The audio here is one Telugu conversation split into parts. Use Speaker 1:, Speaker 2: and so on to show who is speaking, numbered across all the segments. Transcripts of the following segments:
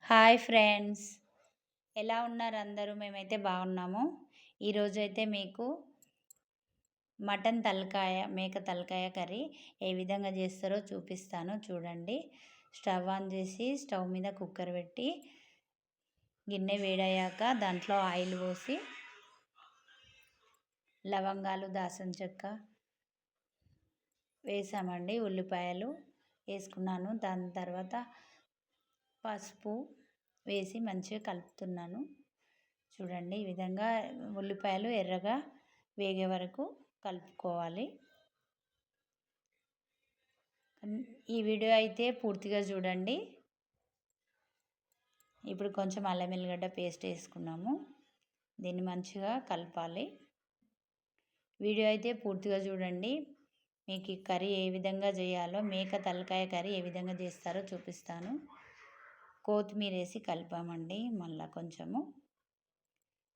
Speaker 1: హాయ్ ఫ్రెండ్స్, ఎలా ఉన్నారు అందరూ? మేమైతే బాగున్నాము. ఈరోజైతే మీకు మటన్ తలకాయ, మేక తలకాయ కర్రీ ఏ విధంగా చేస్తారో చూపిస్తాను చూడండి. స్టవ్ ఆన్ చేసి స్టవ్ మీద కుక్కర్ పెట్టి గిన్నె వేడయ్యాక దాంట్లో ఆయిల్ పోసి లవంగాలు, దాల్చిన చెక్క వేసామండి. ఉల్లిపాయలు వేసుకున్నాను. దాని తర్వాత పసుపు వేసి మంచిగా కలుపుతున్నాను. చూడండి, ఈ విధంగా ఉల్లిపాయలు ఎర్రగా వేగే వరకు కలుపుకోవాలి. ఈ వీడియో అయితే పూర్తిగా చూడండి. ఇప్పుడు కొంచెం అల్లం ఎల్లిగడ్డ పేస్ట్ వేసుకున్నాము. దీన్ని మంచిగా కలపాలి. వీడియో అయితే పూర్తిగా చూడండి. మీకు ఈ కర్రీ ఏ విధంగా చేయాలో, మేక తలకాయ కర్రీ ఏ విధంగా చేస్తారో చూపిస్తాను. కొత్తిమీర వేసి కలిపామండి. మళ్ళీ కొంచెము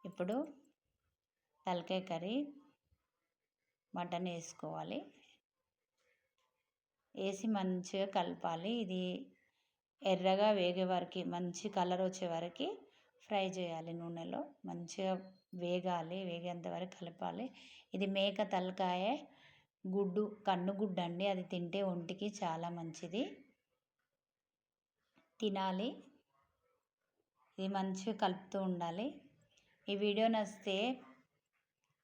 Speaker 1: ఇప్పుడు తలకాయ కర్రీ మటన్ వేసుకోవాలి. వేసి మంచిగా కలపాలి. ఇది ఎర్రగా వేగే వరకు, మంచి కలర్ వచ్చే వరకు ఫ్రై చేయాలి. నూనెలో మంచిగా వేగాలి. వేగేంత వరకు కలపాలి. ఇది మేక తలకాయ గుడ్డు, కన్నుగుడ్డు అండి. అది తింటే ఒంటికి చాలా మంచిది, తినాలి. ఇది మంచిగా కలుపుతూ ఉండాలి. ఈ వీడియో నచ్చితే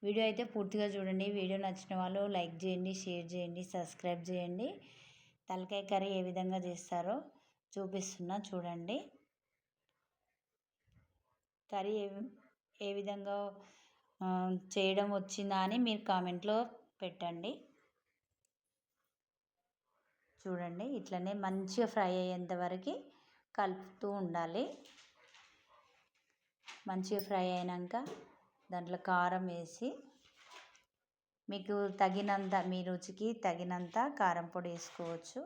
Speaker 1: వీడియో అయితే పూర్తిగా చూడండి. వీడియో నచ్చిన వాళ్ళు లైక్ చేయండి, షేర్ చేయండి, సబ్స్క్రైబ్ చేయండి. తలకాయ కర్రీ ఏ విధంగా చేస్తారో చూపిస్తున్నా చూడండి. కర్రీ ఏ విధంగా చేయడం వచ్చిందా అని మీరు కామెంట్లో పెట్టండి. చూడండి, ఇట్లనే మంచిగా ఫ్రై అయ్యేంత వరకు కలుపుతూ ఉండాలి. మంచిగా ఫ్రై అయినాక దాంట్లో కారం వేసి, మీకు తగినంత, మీ రుచికి తగినంత కారం పొడి వేసుకోవచ్చు.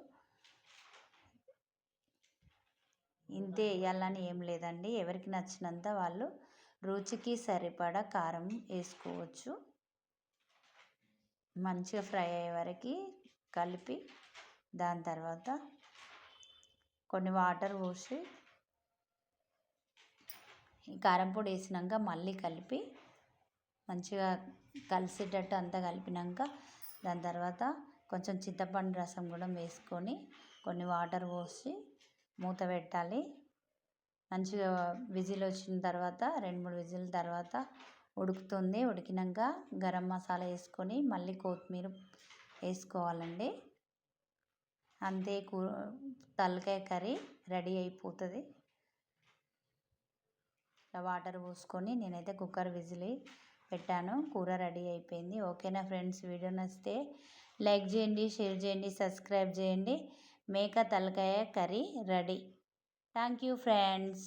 Speaker 1: ఇంతే వేయాలని ఏం లేదండి. ఎవరికి నచ్చినంత వాళ్ళు రుచికి సరిపడా కారం వేసుకోవచ్చు. మంచిగా ఫ్రై అయ్యే వరకు కలిపి దాని తర్వాత కొన్ని వాటర్ పోసి ఈ కారం పొడి వేసినాక మళ్ళీ కలిపి మంచిగా కలిసేటట్టు అంతా కలిపినాక దాని తర్వాత కొంచెం చింతపండు రసం కూడా వేసుకొని కొన్ని వాటర్ పోసి మూత పెట్టాలి. మంచిగా విజిల్ వచ్చిన తర్వాత 2-3 విజిల్ తర్వాత ఉడుకుతుంది. ఉడికినాక గరం మసాలా వేసుకొని మళ్ళీ కొత్తిమీర వేసుకోవాలండి. అంతే, తలకాయ కర్రీ రెడీ అయిపోతుంది. వాటర్ పోసుకొని నేనైతే కుక్కర్ విజిల్ పెట్టాను. కూర రెడీ అయిపోయింది. ఓకేనా ఫ్రెండ్స్? వీడియో నచ్చితే లైక్ చేయండి, షేర్ చేయండి, సబ్స్క్రైబ్ చేయండి. మేక తలకాయ curry ready. Thank you friends.